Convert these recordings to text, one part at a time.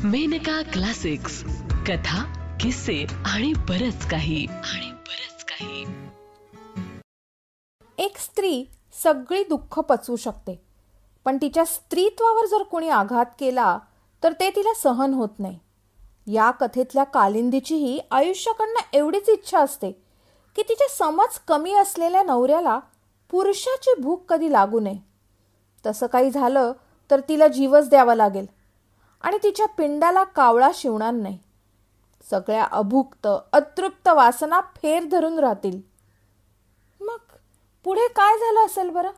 Maneka classics, कथा, किस्से आणि बरच काही. एक स्त्री सगळी दुःख पचवू शकते, पण तिच्या स्त्रीत्वावर जर कोणी आघात केला तर ते तिला सहन होत नाही. या कथेतल्या कालिंदीचीही आयुष्याकडनं एवढीच इच्छा असते की तिच्या समज कमी असलेल्या नवऱ्याला पुरुषाची भूक कधी लागू नये. तसं काही झालं तर तिला जीवच द्यावा लागेल आणि तिच्या पिंडाला कावळा शिवणार नाही. सगळ्या अभुक्त अतृप्त वासना फेर धरून राहतील. मग पुढे काय झालं असेल बरं?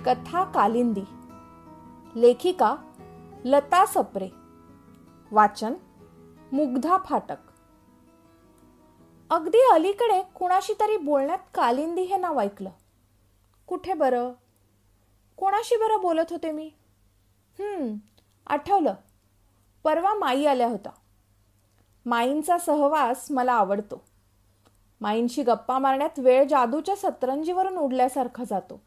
कथा कालिंदी. लेखिका लता सप्रे. वाचन मुग्धा फाटक. अगदी अलीकडे कुणाशी तरी बोलण्यात कालिंदी हे नाव ऐकलं. कुठे बरं? कोणाशी बरं बोलत होते मी? आठवलं. परवा माई आल्या होता. माईंचा सहवास मला आवडतो. माईंशी गप्पा मारण्यात वेळ जादूच्या सतरंजीवरून उडल्यासारखा जातो.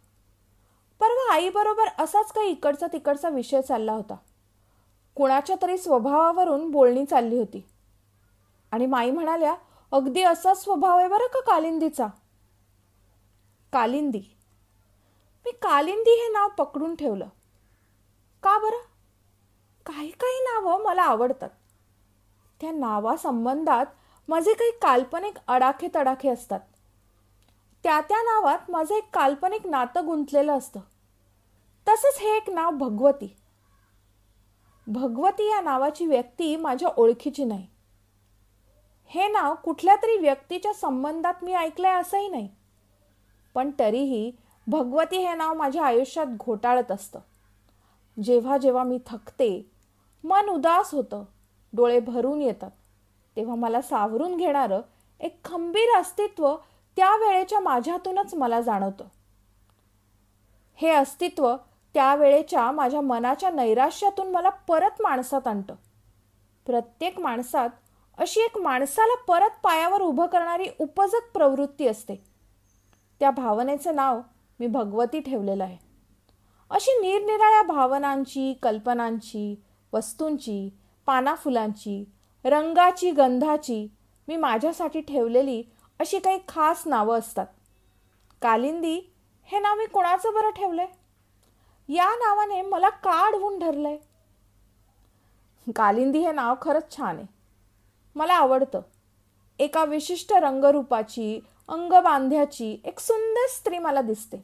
परवा आईबरोबर असाच काही इकडचा तिकडचा विषय चालला होता. कुणाच्या तरी स्वभावावरून बोलणी चालली होती आणि माई म्हणाल्या, अगदी असा स्वभाव आहे बरं का कालिंदीचा. कालिंदी. मी कालिंदी हे नाव पकडून ठेवलं. का बरं? काही काही नावं मला आवडतात. त्या नावासंबंधात माझे काही काल्पनिक अडाखे तडाखे असतात. त्या नावात माझं एक काल्पनिक नातं गुंतलेलं असतं. तसंच हे एक नाव भगवती. भगवती या नावाची व्यक्ती माझ्या ओळखीची नाही. हे नाव कुठल्या तरी व्यक्तीच्या संबंधात मी ऐकलंय असंही नाही. पण तरीही भगवती हे नाव माझ्या आयुष्यात घोटाळत असतं. जेव्हा जेव्हा मी थकते, मन उदास होतं, डोळे भरून येतात, तेव्हा मला सावरून घेणारं एक खंबीर अस्तित्व त्या वेळेच्या माझ्यातूनच मला जाणवतं. हे अस्तित्व त्यावेळेच्या माझ्या मनाच्या नैराश्यातून मला परत माणसात आणतं. प्रत्येक माणसात अशी एक माणसाला परत पायावर उभं करणारी उपजत प्रवृत्ती असते. त्या भावनेचं नाव मी भगवती ठेवलेलं आहे. अशी निरनिराळ्या भावनांची, कल्पनांची, वस्तूंची, पानाफुलांची, रंगाची, गंधाची मी माझ्यासाठी ठेवलेली अशी काही खास नावं असतात. कालिंदी हे नाव मी कोणाचं बरं ठेवलंय? या नावाने मला का अडवून धरलंय? कालिंदी हे नाव खरंच छान आहे. मला आवडतं. एका विशिष्ट रंगरूपाची, अंगबांध्याची एक सुंदर स्त्री मला दिसते.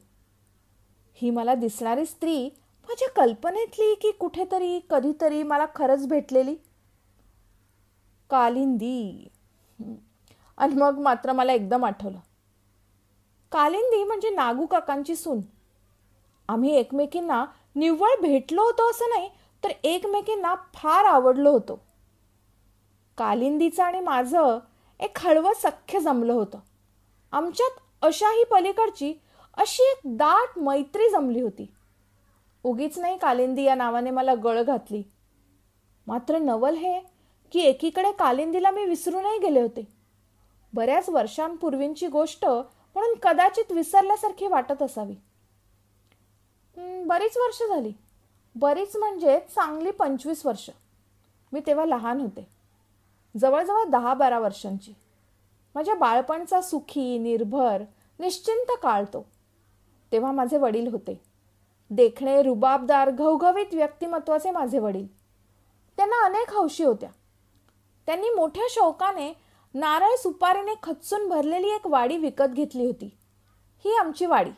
ही मला दिसणारी स्त्री माझ्या कल्पनेतली की कुठेतरी कधीतरी मला खरंच भेटलेली? कालिंदी. आणि मग मात्र मला एकदम आठवलं. कालिंदी म्हणजे नागू काकांची सून. आम्ही एकमेकींना निव्वळ भेटलो होतो असं नाही, तर एकमेकींना फार आवडलो होतो. कालिंदीचं आणि माझं एक हळवं सख्य जमलं होतं. आमच्यात अशाही पलीकडची अशी एक दाट मैत्री जमली होती. उगीच नाही कालिंदी या नावाने मला गळ घातली. मात्र नवल हे की एकीकडे कालिंदीला मी विसरूनही गेले होते. बऱ्याच वर्षांपूर्वींची गोष्ट म्हणून कदाचित विसरल्यासारखी वाटत असावी. बरीच वर्ष झाली. बरीच म्हणजे चांगली 25 वर्ष. मी तेव्हा लहान होते. जवळजवळ 10-12 वर्षांची. माझ्या बाळपणचा सुखी, निर्भर, निश्चिंत काळ तो. तेव्हा माझे वडील होते. देखणे, रुबाबदार, घवघवीत व्यक्तिमत्वाचे माझे वडील. त्यांना अनेक हौशी होत्या. त्यांनी मोठ्या शौकाने नारळ सुपारीने खच्चून भरलेली एक वाडी विकत घेतली होती. ही आमची वाडी.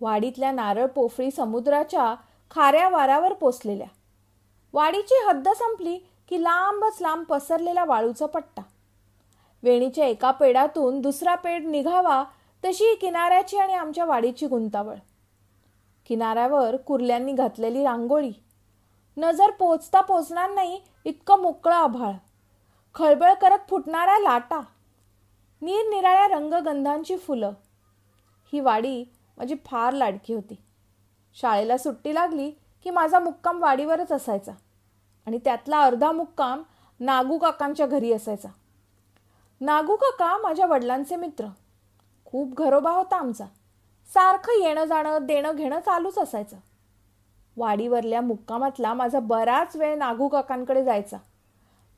वाडीतल्या नारळ पोफळी समुद्राच्या खाऱ्या वाऱ्यावर पोचलेल्या. वाडीची हद्द संपली की लांबच लांब पसरलेला वाळूचा पट्टा. वेणीच्या एका पेडातून दुसरा पेड निघावा तशी किनाऱ्याची आणि आमच्या वाडीची गुंतावळ. किनाऱ्यावर कुर्ल्यांनी घातलेली रांगोळी. नजर पोचता पोचणार नाही इतकं मोकळं आभाळ. खळबळ करत फुटणाऱ्या लाटा. निरनिराळ्या रंगगंधांची फुलं. ही वाडी माझी फार लाडकी होती. शाळेला सुट्टी लागली की माझा मुक्काम वाडीवरच असायचा. आणि त्यातला अर्धा मुक्काम नागू काकांच्या घरी असायचा. नागू काका माझ्या वडिलांचे मित्र. खूप घरोबा होता आमचा. सारखं येणं जाणं देणं घेणं चालूच असायचं. वाडीवरल्या मुक्कामातला माझा बराच वेळ नागू काकांकडे जायचा,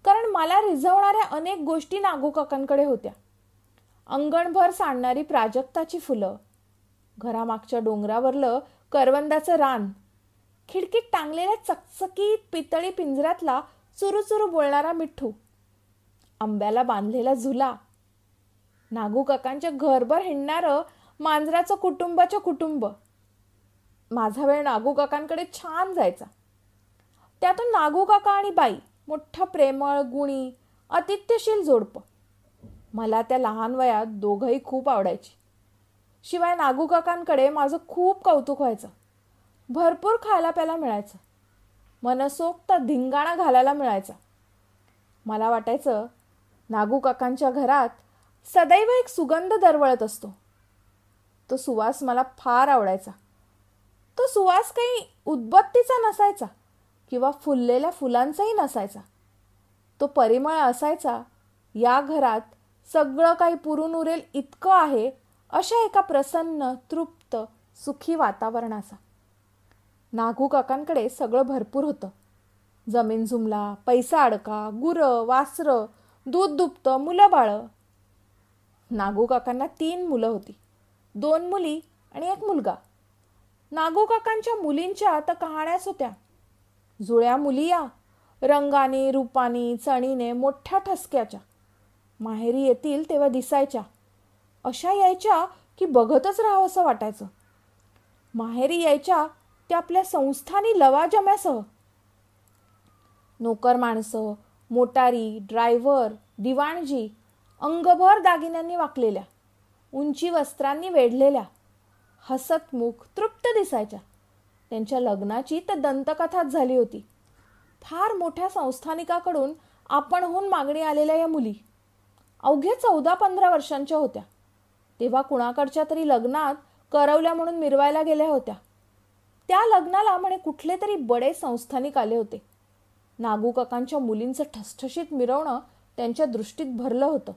कारण मला रिझवणाऱ्या अनेक गोष्टी नागू काकांकडे होत्या. अंगणभर सांडणारी प्राजक्ताची फुलं, घरामागच्या डोंगरावरलं करवंदाचं रान, खिडकीत टांगलेल्या चकचकीत पितळी पिंजऱ्यातला चुरूचुरू बोलणारा मिठ्ठू, आंब्याला बांधलेला झुला, नागू काकांच्या घरभर हिंडणारं मांजराचं कुटुंब. माझा वेळ नागू काकांकडे छान जायचा. त्यातून नागू काका आणि बाई मोठं प्रेमळ, गुणी, अतिथ्यशील जोडपं. मला त्या लहान वयात दोघंही खूप आवडायची. शिवाय नागू काकांकडे माझं खूप कौतुक व्हायचं. भरपूर खायला प्यायला मिळायचं. मनसोक्त धिंगाणा घालायला मिळायचा. मला वाटायचं नागू काकांच्या घरात सदैव एक सुगंध दरवळत असतो. तो सुवास मला फार आवडायचा. तो सुवास काही उदबत्तीचा नसायचा किंवा फुललेल्या फुलांचाही नसायचा. तो परिमळ असायचा, या घरात सगळं काही पुरून उरेल इतकं आहे अशा एका प्रसन्न, तृप्त, सुखी वातावरणाचा. नागू काकांकडे सगळं भरपूर होतं. जमीन जुमला, पैसा अडका, गुरं, वासरं, दूध दुभतं, मुलं बाळं. नागू काकांना 3 मुलं होती. 2 मुली आणि 1 मुलगा. नागू काकांच्या मुलींच्या तर कहाण्याच होत्या. जुळ्या मुली या रंगाने, रूपाने, चणीने, मोठ्या ठसक्याच्या. माहेरी येतील तेव्हा दिसायच्या. अशा यायच्या की बघतच राहावंसं वाटायचं. माहेरी यायच्या त्या आपल्या संस्थानी लवाजम्यासह. नोकर माणसं, मोटारी, ड्रायव्हर, दिवाणजी, अंगभर दागिन्यांनी वाकलेल्या, उंची वस्त्रांनी वेढलेल्या, हसतमुख, तृप्त दिसायच्या. त्यांच्या लग्नाची तर दंतकथाच झाली होती. फार मोठ्या संस्थानिकाकडून आपणहून मागणी आलेल्या या मुली अवघ्या 14-15 वर्षांच्या होत्या. तेव्हा कुणाकडच्या तरी लग्नात करवल्या म्हणून मिरवायला गेल्या होत्या. त्या लग्नाला म्हणे कुठले तरी बडे संस्थानिक आले होते. नागू काकांच्या मुलींचं ठसठशीत मिरवणं त्यांच्या दृष्टीत भरलं होतं.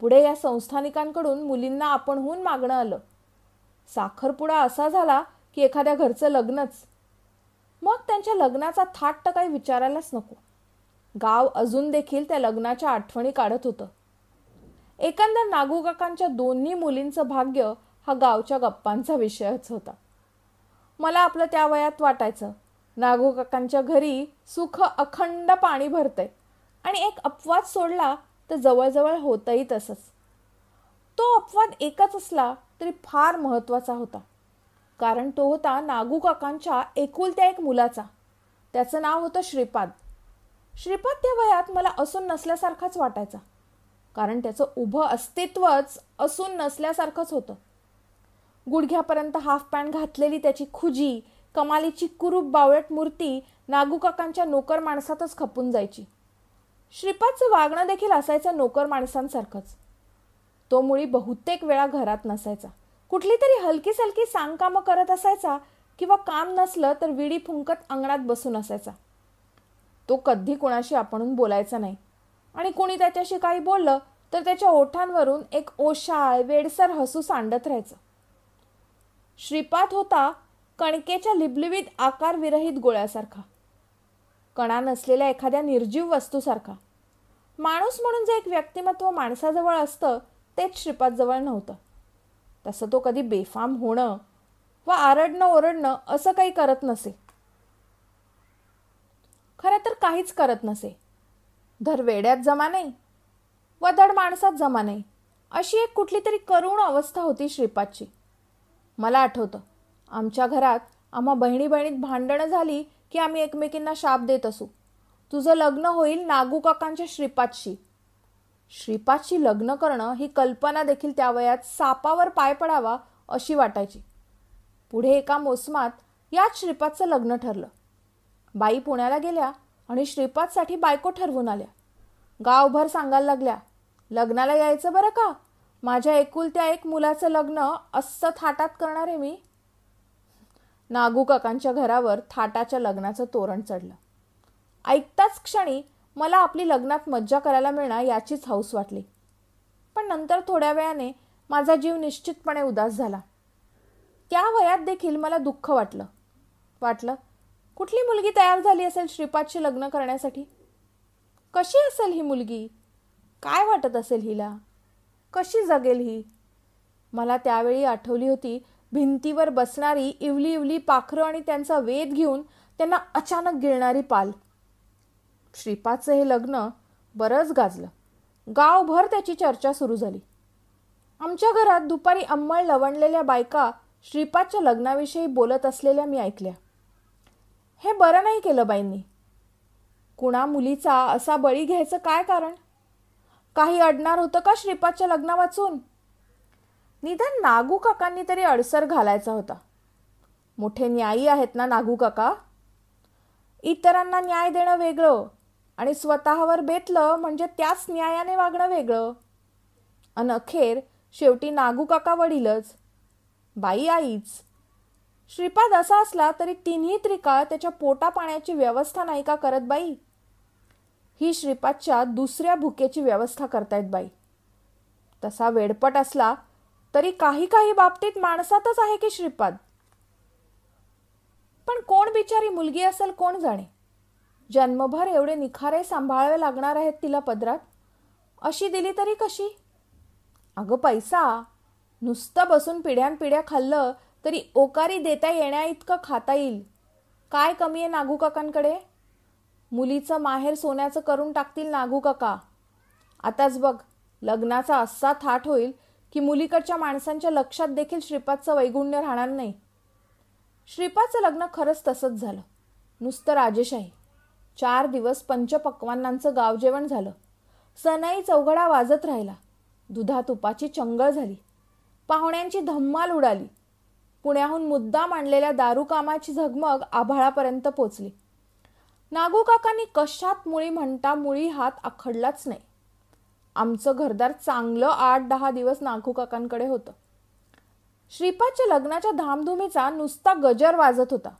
पुढे या संस्थानिकांकडून मुलींना आपणहून मागणं आलं. साखरपुडा असा झाला की एखाद्या घरचं लग्नच. मग त्यांच्या लग्नाचा थाट तर काही विचारायलाच नको. गाव अजून देखील त्या लग्नाच्या आठवणी काढत होतं. एकंदर नागू काकांच्या दोन्ही मुलींचं भाग्य हा गावच्या गप्पांचा विषयच होता. मला आपलं त्या वयात वाटायचं नागू काकांच्या घरी सुख अखंड पाणी भरतंय आणि एक अपवाद सोडला तर जवळजवळ होतही तसंच. तो अपवाद एकच असला तरी फार महत्त्वाचा होता, कारण तो होता नागू काकांच्या एकुलत्या 1 मुलाचा. त्याचं नाव होतं श्रीपाद. श्रीपाद त्या वयात मला असून नसल्यासारखाच वाटायचा, कारण त्याचं उभं अस्तित्वच असून नसल्यासारखंच होतं. गुडघ्यापर्यंत हाफ पॅन्ट घातलेली त्याची खुजी, कमालीची कुरूप बावळट मूर्ती नागू काकांच्या नोकर माणसातच खपून जायची. श्रीपादचं वागणं देखील असायचं नोकर माणसांसारखंच. तो मुळी बहुतेक वेळा घरात नसायचा. कुठली तरी हलकी सलकी सांगकामं करत असायचा किंवा काम नसलं तर विडी फुंकत अंगणात बसून असायचा. तो कधी कोणाशी आपणून बोलायचा नाही आणि कोणी त्याच्याशी काही बोललं तर त्याच्या ओठांवरून एक ओशाळ वेडसर हसू सांडत राहायचं. श्रीपाद होता कणकेच्या लिबलिबीत आकार विरहित गोळ्यासारखा, कणा नसलेल्या एखाद्या निर्जीव वस्तूसारखा. माणूस म्हणून जे एक व्यक्तिमत्व माणसाजवळ असतं तेच श्रीपादजवळ नव्हतं. तसं तो कधी बेफाम होणं वा आरडणं ओरडणं असं काही करत नसे. खरं तर काहीच करत नसे. धड वेड्यात जमा नाही व धड माणसात जमा नाही अशी एक कुठली तरी करुण अवस्था होती श्रीपादची. मला आठवतं आमच्या घरात आम्हा बहिणी बहिणीत भांडणं झाली की आम्ही एकमेकींना शाप देत असू, तुझं लग्न होईल नागू काकांच्या श्रीपादशी. श्रीपादशी लग्न करणं ही कल्पना देखील त्या वयात सापावर पाय पडावा अशी वाटायची. पुढे एका मोसमात याच श्रीपादचं लग्न ठरलं. बाई पुण्याला गेल्या आणि श्रीपादसाठी बायको ठरवून आल्या. गावभर सांगायला लागल्या, लग्नाला यायचं बरं का, माझ्या एकुलत्या 1 मुलाचं लग्न असं थाटात करणार आहे मी. नागू काकांच्या घरावर थाटाच्या लग्नाचं तोरण चढलं. ऐकताच क्षणी मला आपली लग्नात मज्जा करायला मिळणार याचीच हौस वाटली. पण नंतर थोड्या वेळाने माझा जीव निश्चितपणे उदास झाला. त्या वयात देखील मला दुःख वाटलं कुठली मुलगी तयार झाली असेल श्रीपादशी लग्न करण्यासाठी. कशी असेल ही मुलगी, काय वाटत असेल हिला, कशी जगेल ही. मला त्यावेळी आठवली होती भिंतीवर बसणारी इवली इवली पाखरं आणि त्यांचा वेध घेऊन त्यांना अचानक गिळणारी पाल. श्रीपादचं हे लग्न बरंच गाजलं. गावभर त्याची चर्चा सुरू झाली. आमच्या घरात दुपारी अंमळ लवणलेल्या बायका श्रीपादच्या लग्नाविषयी बोलत असलेल्या मी ऐकल्या. हे बरं नाही केलं बाईंनी. कुणा मुलीचा असा बळी घ्यायचं काय कारण? काही अडणार होतं का श्रीपादच्या लग्ना वाचून? निदान नागू काकांनी तरी अडसर घालायचा होता. मोठे न्यायी आहेत ना नागू काका. इतरांना न्याय देणं वेगळं आणि स्वतःवर बेतलं म्हणजे त्याच न्यायाने वागणं वेगळं. अन अखेर शेवटी नागू काका वडीलच, बाई आईच. श्रीपाद असा असला तरी तिन्ही त्रिकाळ त्याच्या पोटा पाण्याची व्यवस्था नाही का करत बाई? ही श्रीपादच्या दुसऱ्या भुकेची व्यवस्था करतायत बाई. तसा वेडपट असला तरी काही काही बाबतीत माणसातच आहे की श्रीपाद. पण कोण बिचारी मुलगी असेल कोण जाणे. जन्मभर एवढे निखारे सांभाळावे लागणार आहेत तिला पदरात. अशी दिली तरी कशी? अगं पैसा नुसतं बसून पिढ्यानपिढ्या खाल्लं तरी ओकारी देता येण्या इतकं खाता येईल. काय कमी आहे नागू काकांकडे? मुलीचं माहेर सोन्याचं करून टाकतील नागू काका. आताच बघ लग्नाचा असा थाट होईल की मुलीकडच्या माणसांच्या लक्षात देखील श्रीपादचं वैगुण्य राहणार नाही. श्रीपादचं लग्न खरंच तसंच झालं. नुसतं राजेशाही. 4 दिवस पंचपक्वान्नांचं गावजेवण झालं. सनई चौघडा वाजत राहिला. दुधा तुपाची चंगळ झाली. पाहुण्यांची धम्माल उडाली. पुण्याहून मुद्दाम आणलेल्या दारू कामाची झगमग आभाळापर्यंत पोचली. नागू काकांनी कशात मुळी म्हणता मुळी हात आखडलाच नाही. आमचं घरदार चांगलं 8-10 दिवस नागू काकांकडे होतं. श्रीपादच्या लग्नाच्या धामधुमीचा नुसता गजर वाजत होता.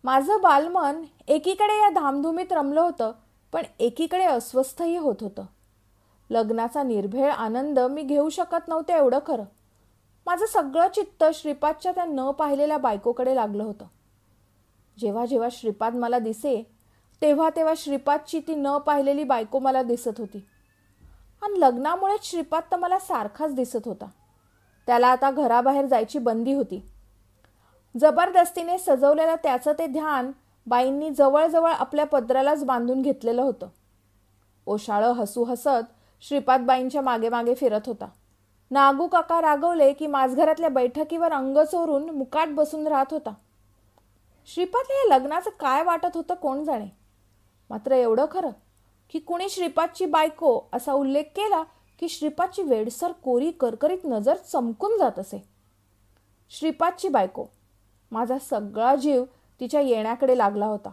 माझं बालमन एकीकडे या धामधुमीत रमलं होतं पण एकीकडे अस्वस्थही होत होतं. लग्नाचा निर्भेळ आनंद मी घेऊ शकत नव्हते एवढं खरं. माझं सगळं चित्त श्रीपादच्या त्या न पाहिलेल्या बायकोकडे लागलं होतं. जेव्हा जेव्हा श्रीपाद मला दिसे तेव्हा तेव्हा श्रीपादची ती न पाहिलेली बायको मला दिसत होती. आणि लग्नामुळेच श्रीपाद तर मला सारखाच दिसत होता. त्याला आता घराबाहेर जायची बंदी होती. जबरदस्तीने सजवलेलं त्याचं ते ध्यान बाईंनी जवळजवळ आपल्या पदरालाच बांधून घेतलेलं होतं. ओशाळं हसू हसत श्रीपाद बाईंच्या मागे मागे फिरत होता. नागू काका रागवले की माझघरातल्या बैठकीवर अंग चोरून मुकाट बसून राहत होता. श्रीपादला या लग्नाचं काय वाटत होतं कोण जाणे. मात्र एवढं खरं की कुणी श्रीपादची बायको असा उल्लेख केला की श्रीपादची वेडसर कोरी करकरीत नजर चमकून जात असे. श्रीपादची बायको. माझा सगळा जीव तिच्या येण्याकडे लागला होता.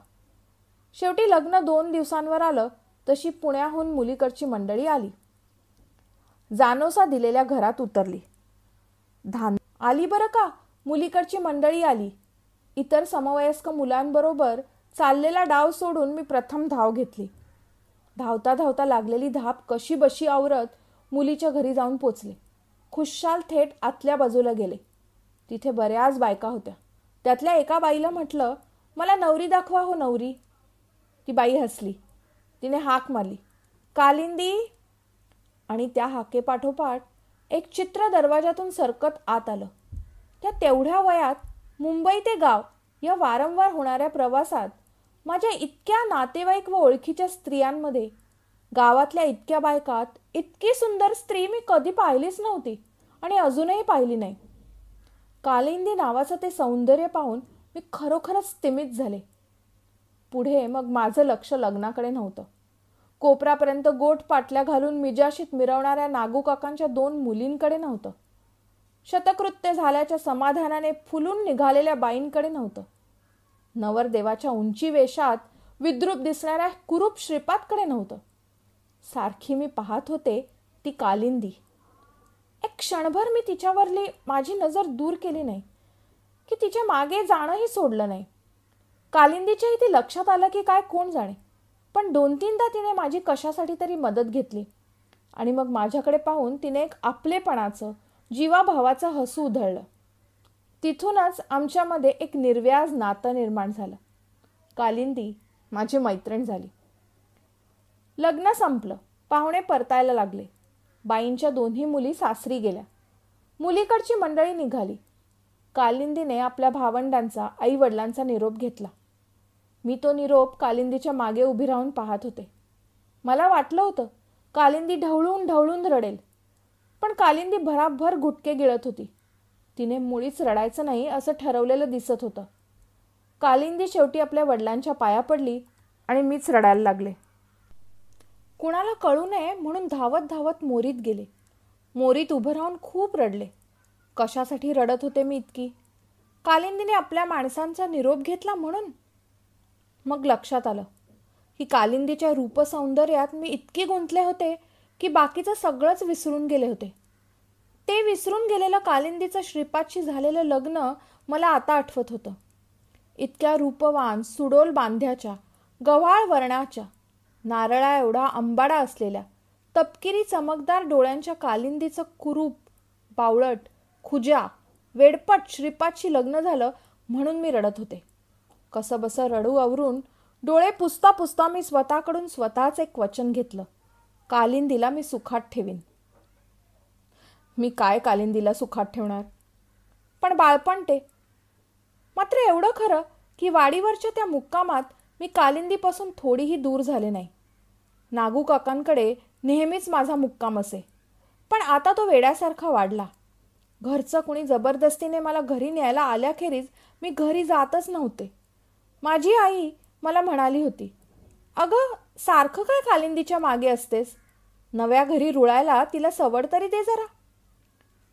शेवटी लग्न 2 दिवसांवर आलं तशी पुण्याहून मुलीकडची मंडळी आली. जानोसा दिलेल्या घरात उतरली. आली बरं का मुलीकडची मंडळी आली. इतर समवयस्क मुलांबरोबर चाललेला डाव सोडून मी प्रथम धाव घेतली. धावता धावता लागलेली धाप कशी बशी आवरत मुलीच्या घरी जाऊन पोचले. खुशाल थेट आतल्या बाजूला गेले. तिथे बऱ्याच बायका होत्या. त्यातल्या एका बाईला म्हटलं, मला नवरी दाखवा हो नवरी. ती बाई हसली. तिने हाक मारली, कालिंदी. आणि त्या हाकेपाठोपाठ एक चित्र दरवाजातून सरकत आत आलं. त्या तेवढ्या वयात मुंबई ते गाव या वारंवार होणाऱ्या प्रवासात माझ्या इतक्या नातेवाईक व ओळखीच्या स्त्रियांमध्ये गावातल्या इतक्या बायकात इतकी सुंदर स्त्री मी कधी पाहिलीच नव्हती आणि अजूनही पाहिली नाही. कालिंदी नावाचं ते सौंदर्य पाहून मी खरोखरच स्तिमित झाले. पुढे मग माझं लक्ष लग्नाकडे नव्हतं. कोपरापर्यंत गोट पाटल्या घालून मिजाशीत मिरवणाऱ्या नागू काकांच्या 2 मुलींकडे नव्हतं. शतकृत्य झाल्याच्या समाधानाने फुलून निघालेल्या बाईंकडे नव्हतं. नवरदेवाच्या उंची वेशात विद्रूप दिसणाऱ्या कुरूप श्रीपादकडे नव्हतं. सारखी मी पाहत होते ती कालिंदी. एक क्षणभर मी तिच्यावरली माझी नजर दूर केली नाही की तिच्या मागे जाणंही सोडलं नाही. कालिंदीच्याही ती लक्षात आलं की काय कोण जाणे. पण 2-3दा तिने माझी कशासाठी तरी मदत घेतली आणि मग माझ्याकडे पाहून तिने एक आपलेपणाचं, जीवाभावाचं हसू उधळलं. तिथूनच आमच्यामध्ये एक निर्व्याज नातं निर्माण झालं. कालिंदी माझी मैत्रीण झाली. लग्न संपलं. पाहुणे परतायला लागले. बाईंच्या 2ही मुली सासरी गेल्या. मुलीकडची मंडळी निघाली. कालिंदीने आपल्या भावंडांचा, आई वडिलांचा निरोप घेतला. मी तो निरोप कालिंदीच्या मागे उभी राहून पाहत होते. मला वाटलं होतं कालिंदी ढवळून ढवळून रडेल, पण कालिंदी भराभर गुटके गिळत होती. तिने मुळीच रडायचं नाही असं ठरवलेलं दिसत होतं. कालिंदी शेवटी आपल्या वडिलांच्या पाया पडली आणि मीच रडायला लागले. कुणाला कळू नये म्हणून धावत धावत मोरीत गेले. मोरीत उभं राहून खूप रडले. कशासाठी रडत होते मी इतकी? कालिंदीने आपल्या माणसांचा निरोप घेतला म्हणून? मग लक्षात आलं की कालिंदीच्या रूपसौंदर्यात मी इतके गुंतले होते की बाकीचं सगळंच विसरून गेले होते. ते विसरून गेलेलं कालिंदीचं श्रीपादशी झालेलं लग्न मला आता आठवत होतं. इतक्या रूपवान, सुडोल बांध्याच्या, गव्हाळ वर्णाच्या, नारळा एवढा अंबाडा असलेल्या, तपकिरी चमकदार डोळ्यांच्या कालिंदीचं कुरूप, बावळट, खुजा, वेडपट श्रीपादशी लग्न झालं म्हणून मी रडत होते. कसं बसं रडू आवरून डोळे पुसता पुसता मी स्वतःकडून स्वतःच एक वचन घेतलं. कालिंदीला मी सुखात ठेवीन. मी काय कालिंदीला सुखात ठेवणार? पण बाळपण ते. मात्र एवढं खरं की वाडीवरच्या त्या मुक्कामात मी कालिंदीपासून थोडीही दूर झाले नाही. नागू काकांकडे नेहमीच माझा मुक्काम असे, पण आता तो वेड्यासारखा वाढला. घरचं कुणी जबरदस्तीने मला घरी न्यायला आल्याखेरीज मी घरी जातच नव्हते. माझी आई मला म्हणाली होती, अगं सारखं काय कालिंदीच्या मागे असतेस? नव्या घरी रुळायला तिला सवड तरी दे जरा.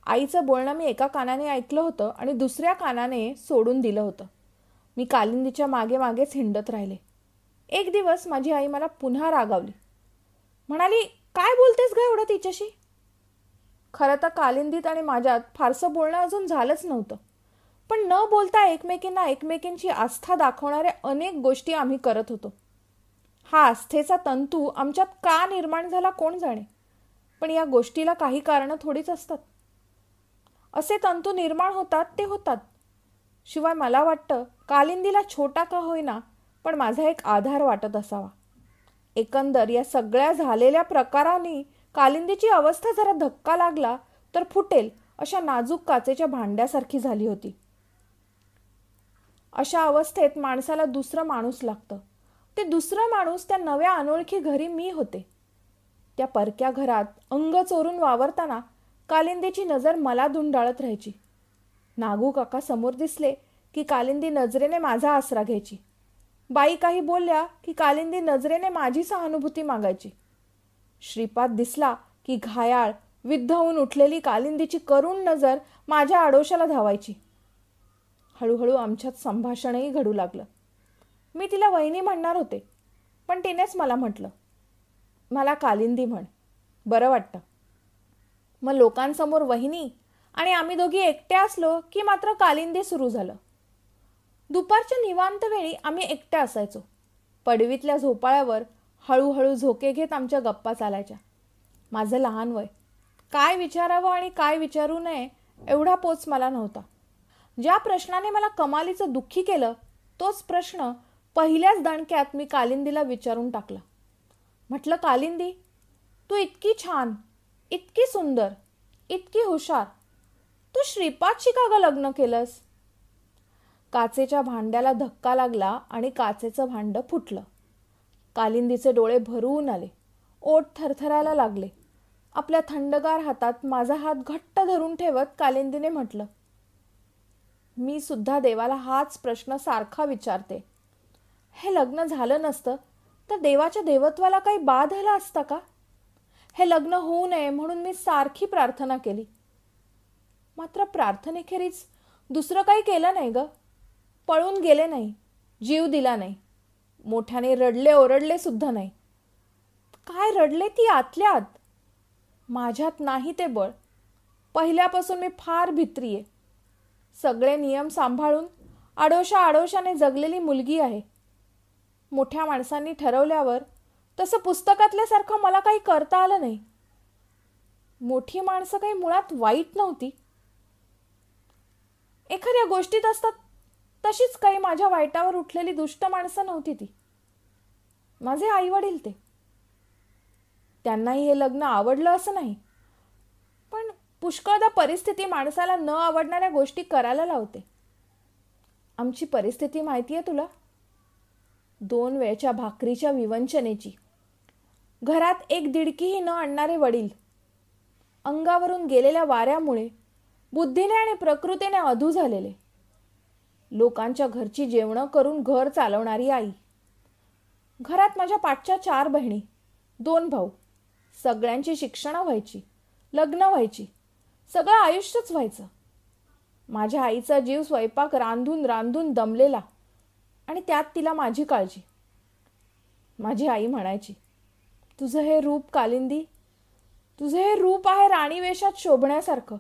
आईचं बोलणं मी एका कानाने ऐकलं होतं आणि दुसऱ्या कानाने सोडून दिलं होतं. मी कालिंदीच्या मागे मागेच हिंडत राहिले. एक दिवस माझी आई मला पुन्हा रागावली. म्हणाली, काय बोलतेस ग एवढं तिच्याशी? खरं तर कालिंदीत आणि माझ्यात फारसं बोलणं अजून झालंच नव्हतं, पण न बोलता एकमेकींना एकमेकींची आस्था दाखवणाऱ्या अनेक गोष्टी आम्ही करत होतो. हा आस्थेचा तंतू आमच्यात का निर्माण झाला कोण जाणे, पण या गोष्टीला काही कारणं थोडीच असतात. असे तंतू निर्माण होतात ते होतात. शिवाय मला वाटतं कालिंदीला छोटा का होईना पण माझा एक आधार वाटत असावा. एकंदर या सगळ्या झालेल्या प्रकारांनी कालिंदीची अवस्था जरा धक्का लागला तर फुटेल अशा नाजूक काचेच्या भांड्यासारखी झाली होती. अशा अवस्थेत माणसाला दुसरं माणूस लागतं. ते दुसरं माणूस त्या नव्या अनोळखी घरी मी होते. त्या परक्या घरात अंग चोरून वावरताना कालिंदीची नजर मला धुंडाळत राहायची. नागू काका समोर दिसले की कालिंदी नजरेने माझा आसरा घ्यायची. बाई काही बोलल्या की कालिंदी नजरेने माझी सहानुभूती मागायची. श्रीपाद दिसला की घायाळ, विद्ध होऊन उठलेली कालिंदीची करुण नजर माझ्या आडोशाला धावायची. हळूहळू आमच्यात संभाषणही घडू लागलं. मी तिला वहिनी म्हणणार होते, पण तिनेच मला म्हटलं, मला कालिंदी म्हण, बरं वाटतं. मग लोकांसमोर वहिनी आणि आम्ही दोघी एकट्या असलो की मात्र कालिंदी सुरू झालं. दुपारच्या निवांत वेळी आम्ही एकट्या असायचो. पडवीतल्या झोपाळ्यावर हळूहळू झोके घेत आमच्या गप्पा चालायच्या. माझं लहान वय, काय विचारावं आणि काय विचारू नये एवढा पोच मला नव्हता. ज्या प्रश्नाने मला कमालीचं दुःखी केलं तोच प्रश्न पहिल्याच दणक्यात मी कालिंदीला विचारून टाकला. म्हटलं, कालिंदी, तू इतकी छान, इतकी सुंदर, इतकी हुशार, तू श्रीपादशी का ग लग्न केलंस? काचेच्या भांड्याला धक्का लागला आणि काचेचं भांडं फुटलं. कालिंदीचे डोळे भरून आले. ओठ थरथरायला लागले. आपल्या थंडगार हातात माझा हात घट्ट धरून ठेवत कालिंदीने म्हटलं, मी सुद्धा देवाला हाच प्रश्न सारखा विचारते. हे लग्न झालं नसतं तर देवाच्या देवत्वाला काही बाध आला असता का? हे लग्न होऊ नये म्हणून मी सारखी प्रार्थना केली. मात्र प्रार्थनेखेरीज दुसरं काही केलं नाही ग. पळून गेले नाही, जीव दिला नाही, मोठ्याने रडले ओरडले सुद्धा नाही. काय रडले ती आतल्या आत. माझ्यात नाही ते बळ. पहिल्यापासून मी फार भित्री आहे. सगळे नियम सांभाळून आडोशाने जगलेली मुलगी आहे. मोठ्या माणसांनी ठरवल्यावर तसं पुस्तकातल्यासारखं मला काही करता आलं नाही. मोठी माणसं काही मुळात वाईट नव्हती. एखाद्या गोष्टीत असतात तशीच काही माझ्या वाईटावर उठलेली दुष्ट माणसं नव्हती ती. माझे आईवडील ते. त्यांनाही हे लग्न आवडलं असं नाही, पण पुष्कळदा परिस्थिती माणसाला न आवडणाऱ्या गोष्टी करायला लावते. आमची परिस्थिती माहिती आहे तुला? 2 वेळच्या भाकरीच्या विवंचनेची, घरात एक दिडकीही न आणणारे वडील, अंगावरून गेलेल्या वाऱ्यामुळे बुद्धीने आणि प्रकृतीने अधू झालेले, लोकांच्या घरची जेवणं करून घर चालवणारी आई, घरात माझ्या पाठच्या 4 बहिणी, 2 भाऊ, सगळ्यांची शिक्षणं व्हायची, लग्न व्हायची, सगळं आयुष्यच व्हायचं. माझ्या आईचा जीव स्वयंपाक रांधून रांधून दमलेला आणि त्यात तिला माझी काळजी. माझी आई म्हणायची, तुझं हे रूप कालिंदी, तुझं हे रूप आहे राणी वेशात शोभण्यासारखं.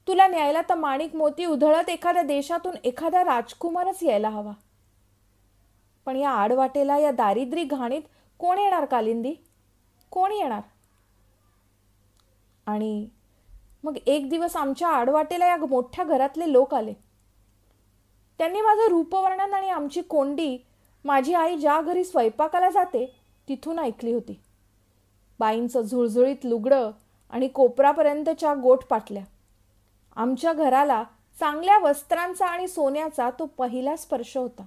तुला न्यायला तर माणिक मोती उधळत एखाद्या देशातून एखादा राजकुमारच यायला हवा. पण या आडवाटेला, या दारिद्र्य घाणीत कोण येणार कालिंदी? कोण येणार? आणि मग एक दिवस आमच्या आडवाटेला या मोठ्या घरातले लोक आले. त्यांनी माझं रूपवर्णन आणि आमची कोंडी माझी आई ज्या घरी स्वयंपाकाला जाते तिथून ऐकली होती. बाईंचं झुळझुळीत लुगडं आणि कोपरापर्यंतच्या गोठ पाटल्या. आमच्या घराला चांगल्या वस्त्रांचा आणि सोन्याचा तो पहिला स्पर्श होता.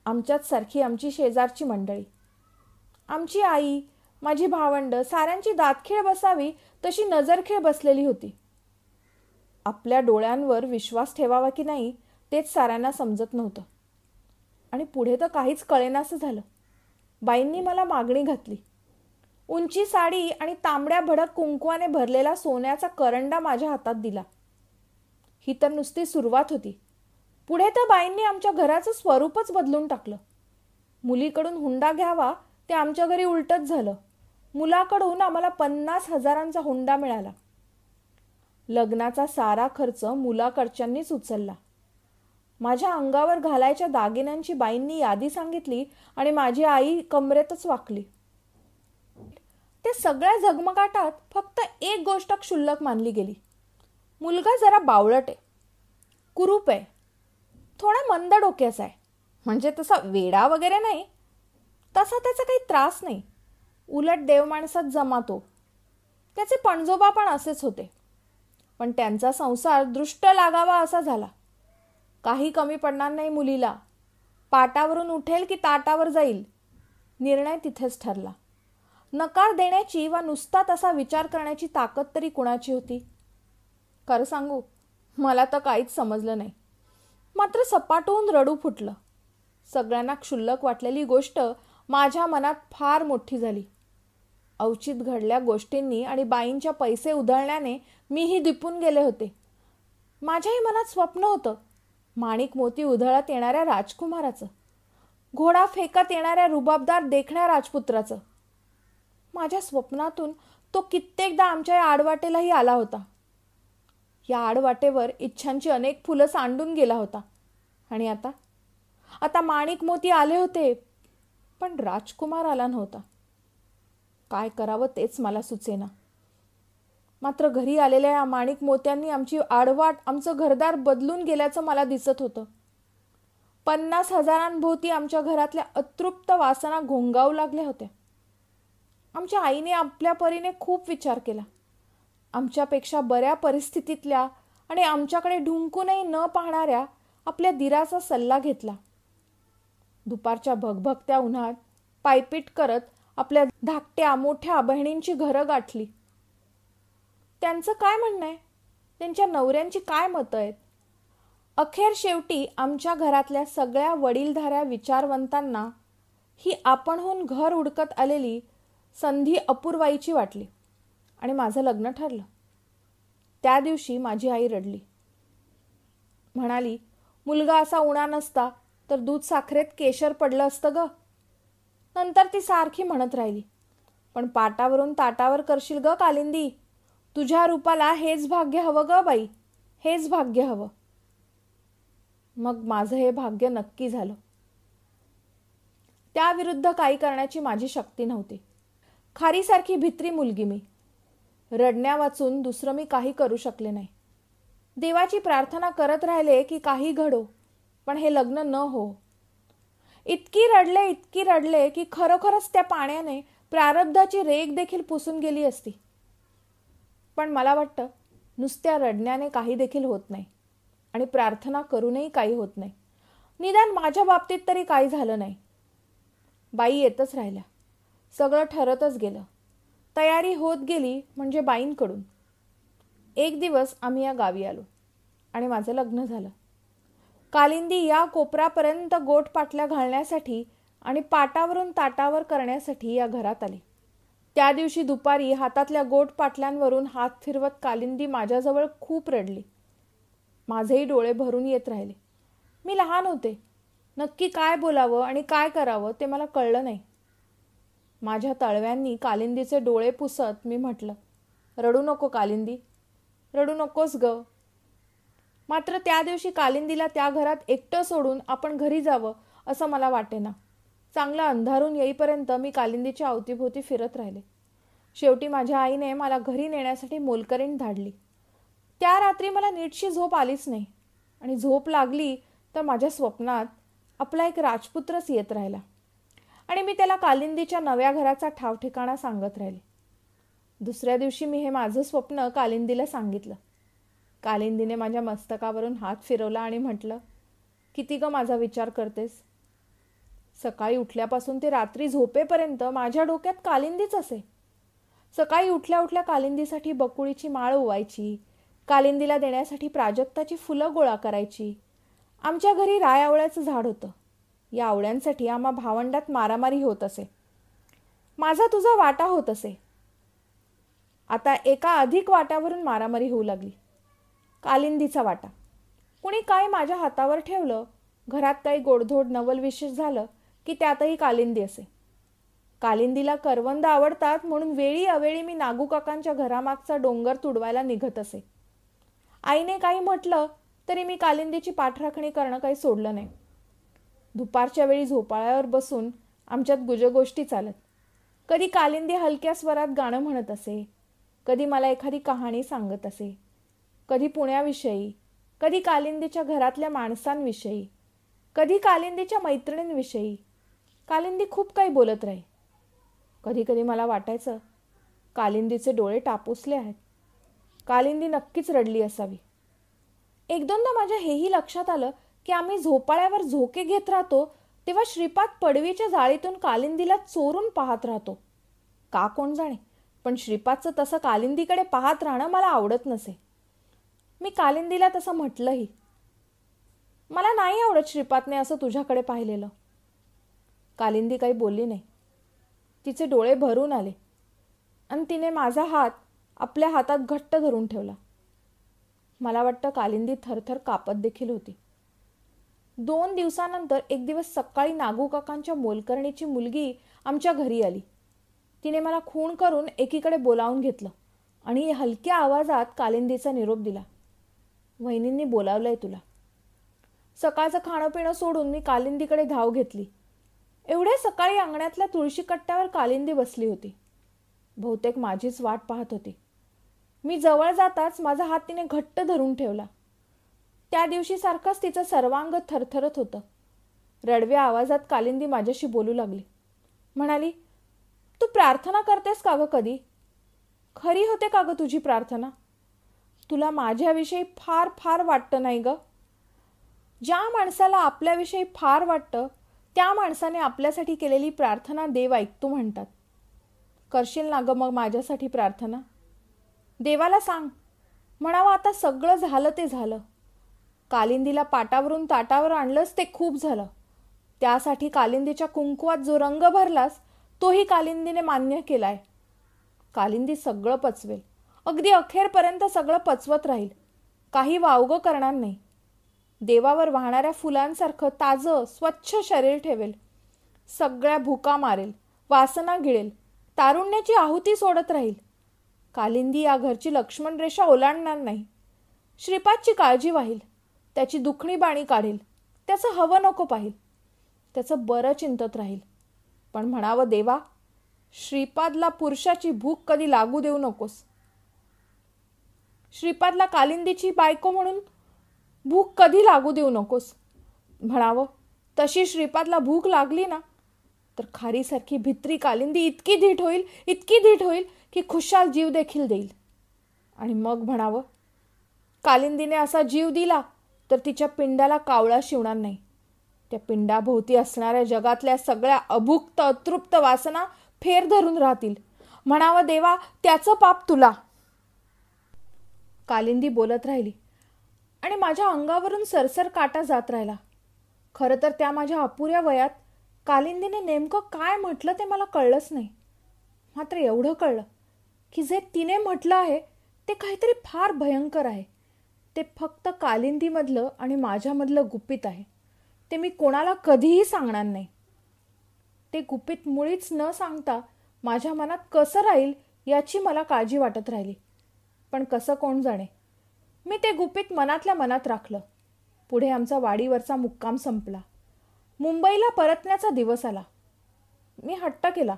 आमच्याच सारखी आमची शेजारची मंडळी, आमची आई, माझी भावंड, साऱ्यांची दातखीळ बसावी तशी नजरखीळ बसलेली होती. आपल्या डोळ्यांवर विश्वास ठेवावा की नाही तेच साऱ्यांना समजत नव्हतं. आणि पुढे तर काहीच कळेनासं झालं. बाईंनी मला मागणी घातली. उंची साडी आणि तांबड्या भडक कुंकवाने भरलेला सोन्याचा करंडा माझ्या हातात दिला. ही तर नुसती सुरुवात होती. पुढे तर बाईंनी आमच्या घराचं स्वरूपच बदलून टाकलं. मुलीकडून हुंडा घ्यावा ते आमच्या घरी उलटच झालं. मुलाकडून आम्हाला 50,000चा हुंडा मिळाला. लग्नाचा सारा खर्च मुलाकडच्यांनीच उचलला. माझ्या अंगावर घालायच्या दागिन्यांची बाईंनी यादी सांगितली आणि माझी आई कमरेतच वाकली. ते सगळ्या झगमगाटात फक्त एक गोष्ट क्षुल्लक मानली गेली. मुलगा जरा बावळट आहे, कुरूप आहे, थोडा मंद डोक्याचा आहे. म्हणजे तसा वेडा वगैरे नाही, तसा त्याचा काही त्रास नाही. उलट देवमाणसात जमातो. त्याचे पणजोबा पण असेच होते. पण त्यांचा संसार दृष्ट लागावा असा झाला. काही कमी पडणार नाही मुलीला. पाटावरून उठेल की ताटावर जाईल, निर्णय तिथेच ठरला. नकार देण्याची वा नुसता तसा विचार करण्याची ताकद तरी कुणाची होती? खरं सांगू, मला तर काहीच समजलं नाही. मात्र सपाटून रडू फुटलं. सगळ्यांना क्षुल्लक वाटलेली गोष्ट माझ्या मनात फार मोठी झाली. अवचित घडल्या गोष्टींनी आणि बाईंच्या पैसे उधळण्याने मीही दिपून गेले होते. माझ्याही मनात स्वप्न होतं, माणिक मोती उधळत येणाऱ्या राजकुमाराचं, घोडा फेकत येणाऱ्या रुबाबदार देखण्या राजपुत्राचं. माझ्या स्वप्नातून तो कित्येकदा आमच्या या आडवाटेलाही आला होता. या आडवाटेवर इच्छांची अनेक फुलं सांडून गेला होता. आणि आता माणिक मोती आले होते, पण राजकुमार आला नव्हता. काय करावं तेच मला सुचेना. मात्र घरी आलेल्या या माणिक मोत्यांनी आमची आडवाट, आमचं घरदार बदलून गेल्याचं मला दिसत होतं. 50,000भोवती आमच्या घरातल्या अतृप्त वासना घोंगावू लागल्या होत्या. आमच्या आईने आपल्या परीने खूप विचार केला. आमच्यापेक्षा बऱ्या परिस्थितीतल्या आणि आमच्याकडे ढुंकूनही न पाहणाऱ्या आपल्या दिराचा सल्ला घेतला. दुपारच्या भगभगत्या उन्हात पायपीट करत आपल्या धाकट्या मोठ्या बहिणींची घरं गाठली. त्यांचं काय म्हणणं आहे? त्यांच्या नवऱ्यांची काय मतं आहेत? अखेर शेवटी आमच्या घरातल्या सगळ्या वडीलधाऱ्या विचारवंतांना ही आपणहून घर उडकत आलेली संधी अपूर्वाईची वाटली आणि माझं लग्न ठरलं. त्या दिवशी माझी आई रडली. म्हणाली, मुलगा असा उणा नसता तर दूध साखरेत केशर पडलं असतं ग. नंतर ती सारखी म्हणत राहिली, पण पाटावरून ताटावर करशील ग कालिंदी. तुझ्या रूपाला हेच भाग्य हवं ग बाई, हेच भाग्य हवं. मग माझं हे भाग्य नक्की झालं. त्याविरुद्ध काही करण्याची माझी शक्ती नव्हती. खारीसारखी भित्री मुलगी मी. रडण्या वाचून दुसरं मी काही करू शकले नाही. देवाची प्रार्थना करत राहिले की काही घडो, पण हे लग्न न हो. इतकी रडले की खरोखरच त्या पाण्याने प्रारब्धाची रेख देखील पुसून गेली असती. पण मला वाटतं नुसत्या रडण्याने काही देखील होत नाही आणि प्रार्थना करूनही काही होत नाही. निदान माझ्या बाबतीत तरी काही झालं नाही. बाई येतच राहिल्या. सगळं ठरतच गेलं. तयारी होत गेली म्हणजे बाईंकडून. एक दिवस आम्ही या गावी आलो आणि माझं लग्न झालं. कालिंदी या कोपऱ्यापर्यंत गोट पाटल्या घालण्यासाठी आणि पाटावरून ताटावर करण्यासाठी या घरात आली. त्या दिवशी दुपारी हातातल्या गोट पाटल्यांवरून हात फिरवत कालिंदी माझ्याजवळ खूप रडली. माझेही डोळे भरून येत राहिले. मी लहान होते. नक्की काय बोलावं आणि काय करावं ते मला कळलं नाही. माझ्या तळव्यांनी कालिंदीचे डोळे पुसत मी म्हटलं, रडू नको कालिंदी, रडू नकोस ग. मात्र त्या दिवशी कालिंदीला त्या घरात एकटं सोडून आपण घरी जावं असं मला वाटेना. चांगला अंधारून येईपर्यंत मी कालिंदीच्या अवतीभोवती फिरत राहिले. शेवटी माझ्या आईने मला घरी नेण्यासाठी मोलकरीण धाडली. त्या रात्री मला नीटशी झोप आलीच नाही आणि झोप लागली तर माझ्या स्वप्नात आपला एक राजपुत्रच येत राहिला आणि मी त्याला कालिंदीच्या नव्या घराचा ठाव ठिकाणा सांगत राहिले. दुसऱ्या दिवशी मी हे माझं स्वप्न कालिंदीला सांगितलं. कालिंदीने माझ्या मस्तकावरून हात फिरवला आणि म्हटलं, किती ग माझा विचार करतेस? सकाळी उठल्यापासून ते रात्री झोपेपर्यंत माझ्या डोक्यात कालिंदीच असे. सकाळी उठल्या उठल्या कालिंदीसाठी बकुळीची माळ ओवायची, कालिंदीला देण्यासाठी प्राजक्ताची फुलं गोळा करायची. आमच्या घरी राय आवळ्याचं झाड होतं. या आवळ्यांसाठी आम्हा भावंडात मारामारी होत असे. माझा तुझा वाटा होत असे. आता एका अधिक वाट्यावरून मारामारी होऊ लागली. कालिंदीचा वाटा. कुणी काय माझ्या हातावर ठेवलं, घरात काही गोडधोड नवल विशेष झालं की त्यातही कालिंदी असे. कालिंदीला करवंद आवडतात म्हणून वेळी अवेळी मी नागू काकांच्या घरामागचा डोंगर तुडवायला निघत असे. आईने काही म्हटलं तरी मी कालिंदीची पाठराखणी करणं काही सोडलं नाही. दुपारच्या वेळी झोपाळ्यावर बसून आमच्यात गुजगोष्टी चालत. कधी कालिंदी हलक्या स्वरात गाणं म्हणत असे, कधी मला एखादी कहाणी सांगत असे, कधी पुण्याविषयी, कधी कालिंदीच्या घरातल्या माणसांविषयी, कधी कालिंदीच्या मैत्रिणींविषयी. कालिंदी खूप काही बोलत राही. कधी कधी मला वाटायचं कालिंदीचे डोळे टापूसले आहेत. कालिंदी नक्कीच रडली असावी. एक दोनदा माझ्या हेही लक्षात आलं की आम्ही झोपाळ्यावर झोके घेत राहतो तेव्हा श्रीपाद पडवीच्या जाळीतून कालिंदीला चोरून पाहत राहतो. का कोण जाणे, पण श्रीपादचं तसं कालिंदीकडे पाहत राहणं मला आवडत नसे. मी कालिंदीला तसं म्हटलंही. मला नाही आवडत श्रीपादने असं तुझ्याकडे पाहिलेलं. कालिंदी काही बोलली नाही. तिचे डोळे भरून आले आणि तिने माझा हात आपल्या हातात घट्ट धरून ठेवला. मला वाटतं कालिंदी थरथर कापत देखील होती. 2 दिवसानंतर एक दिवस सकाळी नागू काकांच्या मोलकरणीची मुलगी आमच्या घरी आली. तिने मला खूण करून एकीकडे बोलावून घेतलं आणि हलक्या आवाजात कालिंदीचा निरोप दिला. वहिनींनी बोलावलंय तुला. सकाळचं खाणं पिणं सोडून मी कालिंदीकडे धाव घेतली. एवढ्या सकाळी अंगणातल्या तुळशी कट्ट्यावर कालिंदी बसली होती. बहुतेक माझीच वाट पाहत होती. मी जवळ जाताच माझा हात तिने घट्ट धरून ठेवला. त्या दिवशी सारखंच तिचं सर्वांग थरथरत होतं. रडव्या आवाजात कालिंदी माझ्याशी बोलू लागली. म्हणाली, तू प्रार्थना करतेस का ग कधी? खरी होते का ग तुझी प्रार्थना? तुला माझ्याविषयी फार फार वाटतं नाही ग? ज्या माणसाला आपल्याविषयी फार वाटतं त्या माणसाने आपल्यासाठी केलेली प्रार्थना देव ऐकतो म्हणतात. करशील ना ग मग माझ्यासाठी प्रार्थना? देवाला सांग, म्हणावं आता सगळं झालं ते झालं. कालिंदीला पाटावरून ताटावर आणलंस ते खूप झालं. त्यासाठी कालिंदीच्या कुंकवात जो रंग भरलास तोही कालिंदीने मान्य केलाय. कालिंदी सगळं पचवेल. अगदी अखेरपर्यंत सगळं पचवत राहील. काही वावगं करणार नाही. देवावर वाहणाऱ्या फुलांसारखं ताजं स्वच्छ शरीर ठेवेल. सगळ्या भुका मारेल, वासना गिळेल, तारुण्याची आहुती सोडत राहील. कालिंदी या घरची लक्ष्मण रेषा ओलांडणार नाही. श्रीपादची काळजी वाहील, त्याची दुखणी बाणी काढेल, त्याचं हवं नको पाहिल, त्याचं बरं चिंतत राहील. पण म्हणावं देवा, श्रीपादला पुरुषाची भूक कधी लागू देऊ नकोस. श्रीपादला कालिंदीची बायको म्हणून भूक कधी लागू देऊ नकोस. म्हणावं तशी श्रीपादला भूक लागली ना तर खारीसारखी भित्री कालिंदी इतकी धीट होईल की खुशाल जीव देखील देईल. आणि मग म्हणावं, कालिंदीने असा जीव दिला तर तिच्या पिंडाला कावळा शिवणार नाही. त्या पिंडाभोवती असणाऱ्या जगातल्या सगळ्या अभुक्त अतृप्त वासना फेर धरून राहतील. म्हणावं देवा, त्याचं पाप तुला. कालिंदी बोलत राहिली आणि माझ्या अंगावरून सरसर काटा जात राहिला. खरं तर त्या माझ्या अपुऱ्या वयात कालिंदीने नेमकं काय म्हटलं ते मला कळलंच नाही. मात्र एवढं कळलं की जे तिने म्हटलं आहे ते काहीतरी फार भयंकर आहे. ते फक्त कालिंदीमधलं आणि माझ्यामधलं गुपित आहे. ते मी कोणाला कधीही सांगणार नाही. ते गुपित मुळीच न सांगता माझ्या मनात कसं राहील याची मला काळजी वाटत राहिली. पण कसं कोण जाणे, मी ते गुपित मनातल्या मनात राखलं. पुढे आमचा वाडीवरचा मुक्काम संपला. मुंबईला परतण्याचा दिवस आला. मी हट्ट केला,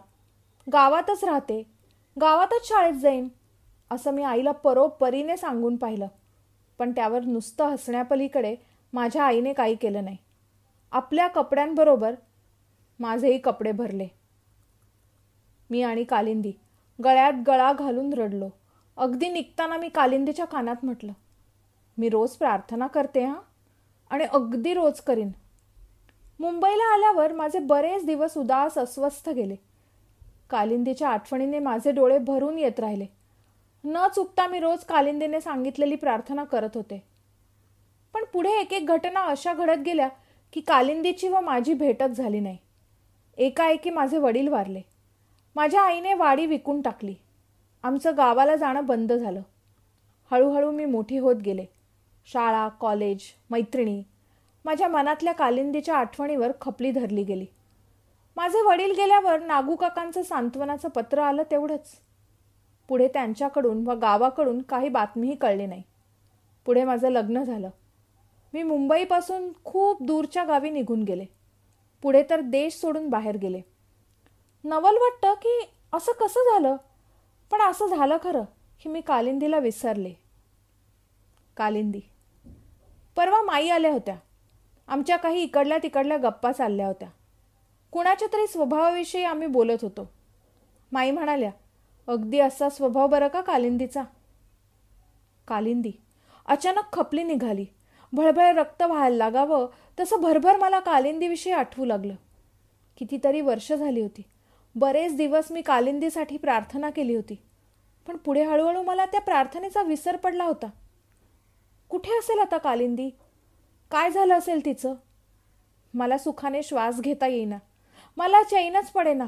गावातच राहते, गावातच शाळेत जाईन असं मी आईला परोपरीने सांगून पाहिलं. पण त्यावर नुसतं हसण्यापलीकडे माझ्या आईने काही केलं नाही. आपल्या कपड्यांबरोबर माझेही कपडे भरले. मी आणि कालिंदी गळ्यात गळा घालून रडलो. अगदी निघताना मी कालिंदीच्या कानात म्हटलं, मी रोज प्रार्थना करते हां, आणि अगदी रोज करीन. मुंबईला आल्यावर माझे बरेच दिवस उदास अस्वस्थ गेले. कालिंदीच्या आठवणीने माझे डोळे भरून येत राहिले. न चुकता मी रोज कालिंदीने सांगितलेली प्रार्थना करत होते. पण पुढे एक एक घटना अशा घडत गेल्या की कालिंदीची व माझी भेटच झाली नाही. एकाएकी माझे वडील वारले. माझ्या आईने वाडी विकून टाकली. आमचं गावाला जाणं बंद झालं. हळूहळू मी मोठी होत गेले. शाळा, कॉलेज, मैत्रिणी, माझ्या मनातल्या कालिंदीच्या आठवणीवर खपली धरली गेली. माझे वडील गेल्यावर नागू काकांचं सांत्वनाचं पत्र आलं तेवढंच. पुढे त्यांच्याकडून व गावाकडून काही बातमीही कळली नाही. पुढे माझं लग्न झालं. मी मुंबईपासून खूप दूरच्या गावी निघून गेले. पुढे तर देश सोडून बाहेर गेले. नवल वाटतं की असं कसं झालं, पण असं झालं खरं की मी कालिंदीला विसरले. कालिंदी. परवा माई आल्या होत्या. आमच्या काही इकडल्या तिकडल्या गप्पा चालल्या होत्या. कुणाच्या तरी स्वभावाविषयी आम्ही बोलत होतो. माई म्हणाल्या, अगदी असा स्वभाव बरं का कालिंदीचा. कालिंदी. अचानक खपली निघाली. भळभळ रक्त व्हायला लागावं तसं भरभर मला कालिंदीविषयी आठवू लागलं. कितीतरी वर्ष झाली होती. बरेच दिवस मी कालिंदीसाठी प्रार्थना केली होती. पण पुढे हळूहळू मला त्या प्रार्थनेचा विसर पडला होता. कुठे असेल आता कालिंदी? काय झालं असेल तिचं? मला सुखाने श्वास घेता येईना. मला चैनच पडेना.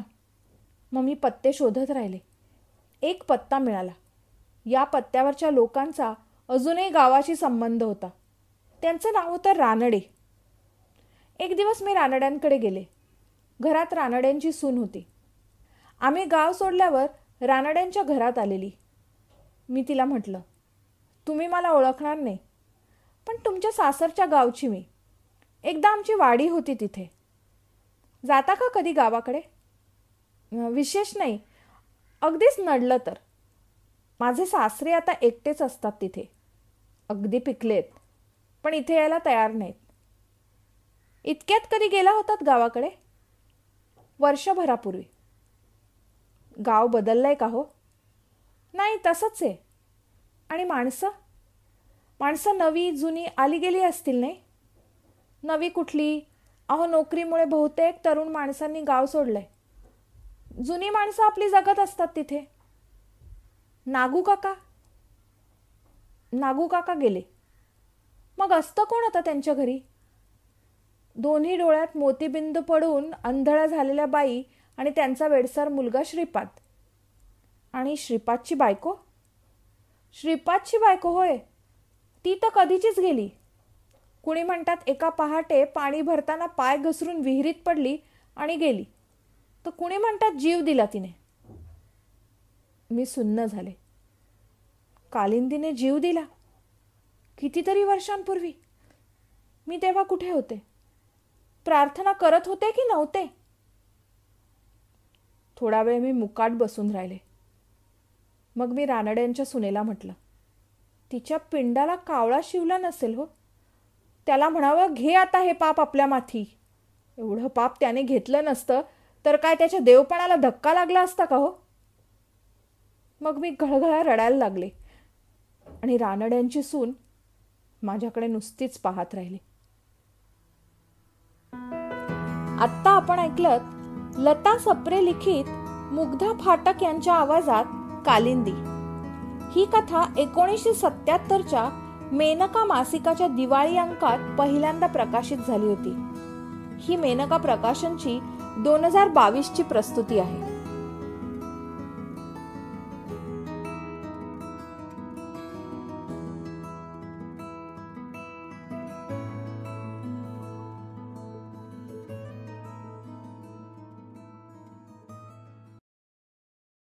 मग मी पत्ते शोधत राहिले. एक पत्ता मिळाला. या पत्त्यावरच्या लोकांचा अजूनही गावाशी संबंध होता. त्यांचं नाव होतं रानडे. एक दिवस मी रानड्यांकडे गेले. घरात रानड्यांची सून होती. आम्ही गाव सोडल्यावर रानड्यांच्या घरात आलेली. मी तिला म्हटलं, तुम्ही मला ओळखणार नाही, पण तुमच्या सासरच्या गावची मी. एकदा आमची वाडी होती तिथे. जाता का कधी गावाकडे? विशेष नाही, अगदीच नडलं तर. माझे सासरे आता एकटेच असतात तिथे. अगदी पिकलेत, पण इथे यायला तयार नाहीत. इतक्यात कधी गेला होतात गावाकडे? वर्षभरापूर्वी. गाव बदललंय का हो? नाही, तसंच आहे. आणि माणसं? माणसं नवी जुनी आली गेली असतील नाही? नवी कुठली? अहो, नोकरीमुळे बहुतेक तरुण माणसांनी गाव सोडलंय. जुनी माणसं आपली जगत असतात तिथे. नागू काका? नागू काका गेले. मग असतं कोण आता त्यांच्या घरी? दोन्ही डोळ्यात मोतीबिंदू पडून अंधळा झालेल्या बाई आणि त्यांचा वेडसर मुलगा श्रीपाद. आणि श्रीपादची बायको? श्रीपादची बायको होय, ती तर कधीचीच गेली. कुणी म्हणतात एका पहाटे पाणी भरताना पाय घसरून विहिरीत पडली आणि गेली, तर कुणी म्हणतात जीव दिला तिने. मी सुन्न झाले. कालिंदीने जीव दिला? कितीतरी वर्षांपूर्वी. मी तेव्हा कुठे होते? प्रार्थना करत होते की नव्हते? थोडा वेळ मी मुकाट बसून राहिले. मग मी रानड्यांच्या सुनेला म्हटलं, तिच्या पिंडाला कावळा शिवला नसेल हो. त्याला म्हणावं, घे आता हे पाप आपल्या माथी. एवढं पाप त्याने घेतलं नसतं तर काय त्याच्या देवपणाला धक्का लागला असता का हो. मग मी घळघळा रडायला लागले आणि रानड्यांची सून माझ्याकडे नुसतीच पाहत राहिली. आत्ता आपण ऐकलत लता सप्रे लिखित मुग्धा फाटक यांच्या आवाजात कालिंदी. ही कथा 1977च्या मेनका मासिकाच्या दिवाळी अंकात पहिल्यांदा प्रकाशित झाली होती. ही मेनका प्रकाशनची 2022ची प्रस्तुती आहे.